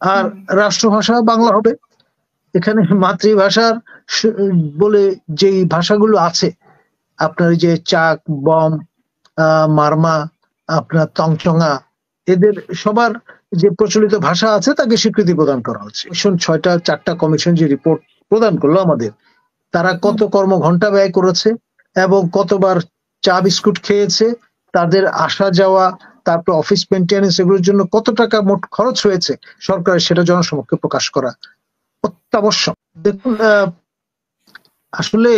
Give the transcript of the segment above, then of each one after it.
আর রাষ্ট্রভাষা বাংলা হবে। এখানে মাতৃভাষার বলে যেই ভাষাগুলো আছে, আপনার যে চাক, বম, মারমা, আপনার তংচঙ্গা, এদের সবার যে প্রচলিত ভাষা আছে তাকে স্বীকৃতি প্রদান করা হচ্ছে। 4টা কমিশন যে রিপোর্ট প্রদান করলো আমাদের, তারা কত কর্মঘণ্টা ব্যয় করেছে এবং কতবার চা বিস্কুট খেয়েছে, তাদের আসা যাওয়া, তারপর অফিস মেনটেন্যান্স, এগুলোর জন্য কত টাকা মোট খরচ হয়েছে সরকারের, সেটা জনসমক্ষে প্রকাশ করা অত্যাবশ্যক। দেখুন, আসলে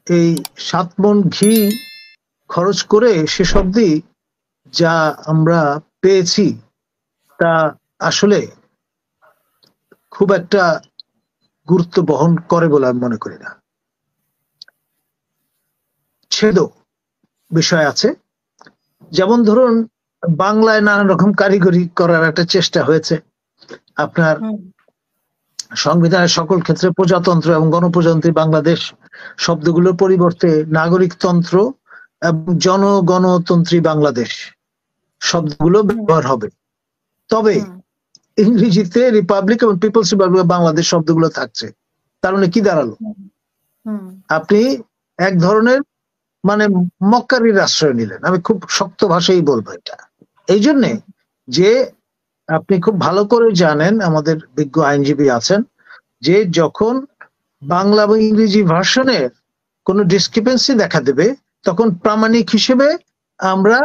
এই 7 মণ ঘি খরচ করে শেষ অবধি যা আমরা পেয়েছি তা আসলে খুব একটা গুরুত্ব বহন করে বলে আমি মনে করি না। ছেদো বিষয় আছে, যেমন ধরুন বাংলায় নানান রকম কারিগরি করার একটা চেষ্টা হয়েছে। আপনার সংবিধানের সকল ক্ষেত্রে প্রজাতন্ত্র এবং গণপ্রজাতন্ত্রী বাংলাদেশ শব্দগুলোর পরিবর্তে নাগরিকতন্ত্র এবং জনগণতন্ত্রী বাংলাদেশ শব্দগুলো ব্যবহার হবে। তবে ইংরেজিতে রিপাবলিক এবং পিপলস রিপাবলিক বাংলাদেশ শব্দগুলো থাকছে। তার মানে কি দাঁড়ালো? আপনি এক ধরনের মানে মক্কারির আশ্রয় নিলেন। আমি খুব শক্ত ভাষায় বলবো এটা। এই জন্যে যে আপনি খুব ভালো করে জানেন, আমাদের বিজ্ঞ আইনজীবী আছেন, যে যখন বাংলা এবং ইংরেজি ভার্সনের কোনো ডিসক্রিপেন্সি দেখা দেবে, তখন প্রামাণিক হিসেবে আমরা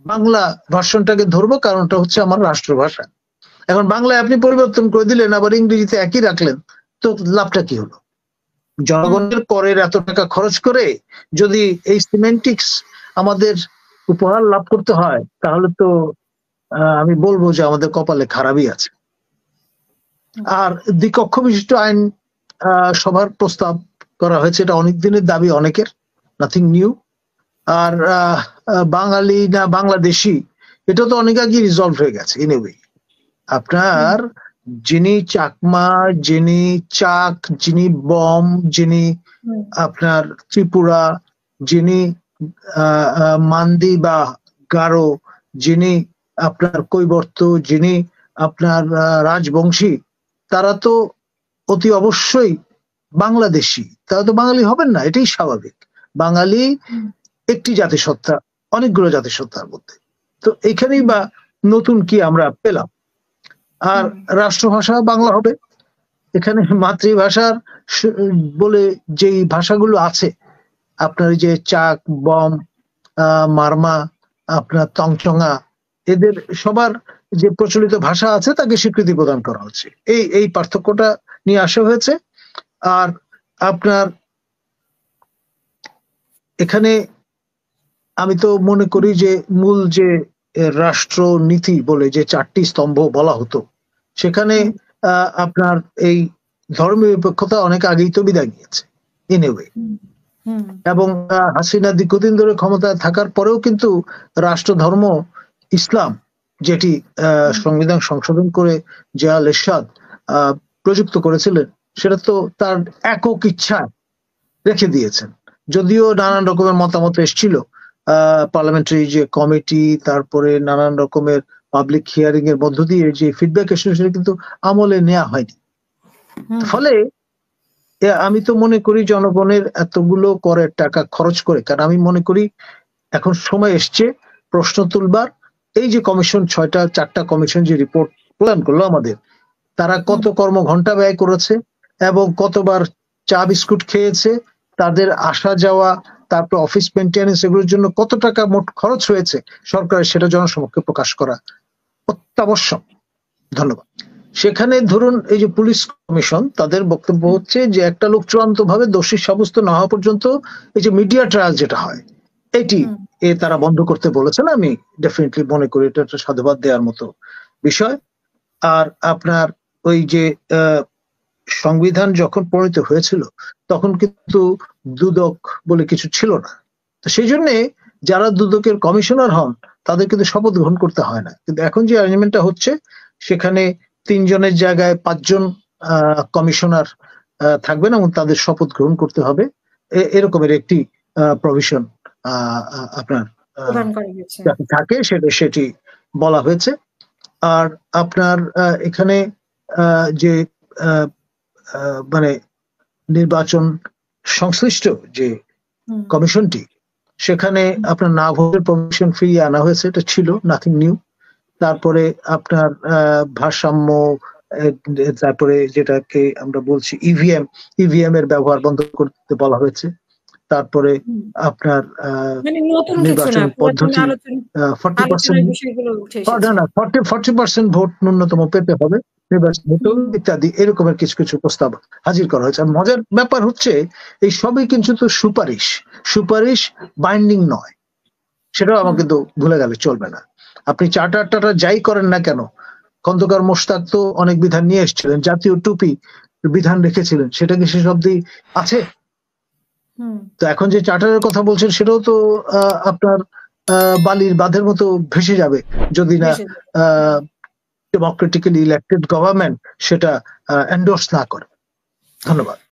বাংলা ভার্সনটাকে ধরবো, কারণটা হচ্ছে আমার রাষ্ট্রভাষা। এখন বাংলায় আপনি পরিবর্তন করে দিলেন, আবার ইংরেজিতে একই রাখলেন, তো লাভটা কি হলো? জনগণের করের এত টাকা খরচ করে যদি এই সিমেন্টিক্স আমাদের উপহার লাভ করতে হয়, তাহলে তো আমি বলবো যে আমাদের কপালে খারাপই আছে। আর দ্বিকক্ষ বিশিষ্ট আইন সভার প্রস্তাব করা হয়েছে, এটা অনেক দিনের দাবি অনেকের, নাথিং নিউ। আর বাঙালি না বাংলাদেশি, এটা তো অনেক আগে রিজলভ হয়ে গেছে। এনিওয়ে, আপনার যিনি চাকমা, যিনি চাক, যিনি বম, যিনি আপনার ত্রিপুরা, যিনি মান্দি বা গারো, যিনি আপনার কৈবর্ত, যিনি আপনার রাজবংশী, তারা তো অতি অবশ্যই বাংলাদেশি। তারা তো বাঙালি হবেন না, এটাই স্বাভাবিক। বাঙালি একটি জাতিসত্তা অনেকগুলো জাতিসত্তার মধ্যে। তো এখানেই বা নতুন কি আমরা পেলাম? আর রাষ্ট্রভাষা বাংলা হবে। এখানে মাতৃভাষার বলে যেই ভাষাগুলো আছে, আপনার যে চাক, বম, মারমা, আপনার তংচঙ্গা, এদের সবার যে প্রচলিত ভাষা আছে তাকে স্বীকৃতি প্রদান করা হচ্ছে। এই পার্থক্যটা নিয়ে আসা হয়েছে। আর আপনার এখানে আমি তো মনে করি যে মূল যে রাষ্ট্রনীতি বলে যে 4টি স্তম্ভ বলা হতো, সেখানে আপনার এই ধর্মনিরপেক্ষতা অনেক আগেই তো বিদায় নিয়েছে এনিওয়ে। এবং হাসিনা দীর্ঘদিন ধরে ক্ষমতায় থাকার পরেও কিন্তু রাষ্ট্র ধর্ম ইসলাম, যেটি সংবিধান সংশোধন করে জিয়া এরশাদ প্রযুক্ত করেছিলেন, সেটা তো তার একক ইচ্ছায় রেখে দিয়েছেন। যদিও নানান রকমের মতামত এসেছিল, পার্লামেন্টারি যে কমিটি, তারপরে নানান রকমের পাবলিক হিয়ারিং এর মধ্য দিয়ে যে ফিডব্যাক এসেছিল, সেটা কিন্তু আমলে নেওয়া হয়নি। ফলে আমি তো মনে করি জনগণের এতগুলো করের টাকা খরচ করে, কারণ আমি মনে করি এখন সময় এসছে প্রশ্ন তুলবার। এই যে কমিশন 4টা কমিশন যে রিপোর্ট প্রদান করলো আমাদের, তারা কত কর্মঘণ্টা ব্যয় করেছে এবং কতবার চা বিস্কুট খেয়েছে, তাদের আসা যাওয়া, তারপর অফিস মেনটেন্যান্স, এগুলোর জন্য কত টাকা মোট খরচ হয়েছে সরকারের, সেটা জনসমক্ষে প্রকাশ করা অত্যাবশ্যক। ধন্যবাদ। সেখানে ধরুন এই যে পুলিশ কমিশন, তাদের বক্তব্য হচ্ছে যে একটা লোক চূড়ান্ত ভাবে দোষী সাব্যস্ত না হওয়া পর্যন্ত এই যে মিডিয়া ট্রায়াল যেটা হয়, এটি তারা বন্ধ করতে বলেছেন। আমি ডেফিনেটলি মনে করি এটা একটা সাধুবাদ দেওয়ার মতো বিষয়। আর আপনার ওই যে সংবিধান যখন প্রণীত হয়েছিল তখন কিন্তু দুদক বলে কিছু ছিল না। তো সেই জন্য যারা দুদকের কমিশনার হন তাদের কিন্তু শপথ গ্রহণ করতে হয় না। কিন্তু এখন যে অ্যারেঞ্জমেন্টটা হচ্ছে, সেখানে 3 জনের জায়গায় 5 জন কমিশনার থাকবেন এবং তাদের শপথ গ্রহণ করতে হবে, এরকমের একটি প্রভিশন আপনার থাকে, সেটি বলা হয়েছে। আর আপনার এখানে যে মানে নির্বাচন সংশ্লিষ্ট যে কমিশনটি, সেখানে আপনার না ভোটের প্রভিশন ফিরিয়ে আনা হয়েছে, এটা ছিল নাথিং নিউ। তারপরে আপনার ভারসাম্য, তারপরে যেটাকে আমরা বলছি ইভিএম এর ব্যবহার বন্ধ করতে বলা হয়েছে। তারপরে আপনার নির্বাচন পদ্ধতি 40% ভোট ন্যূনতম পেতে হবে নির্বাচন ইত্যাদি, এরকমের কিছু কিছু প্রস্তাব হাজির করা হয়েছে। আর মজার ব্যাপার হচ্ছে এই সবই কিন্তু তো সুপারিশ বাইন্ডিং নয়, সেটাও আমার কিন্তু ভুলে গেলে চলবে না। আপনি চার্টার যাই করেন না কেন, খন্দকার মোশতাক তো অনেক বিধান নিয়ে এসেছিলেন, জাতীয় টুপি বিধান রেখেছিলেন, সেটা কি শেষ অব্দি আছে? তো এখন যে চার্টারের কথা বলছেন সেটাও তো আপনার বালির বাঁধের মতো ভেসে যাবে যদি না ডেমোক্রেটিক্যালি ইলেক্টেড গভর্নমেন্ট সেটা এন্ডোর্স না করে। ধন্যবাদ।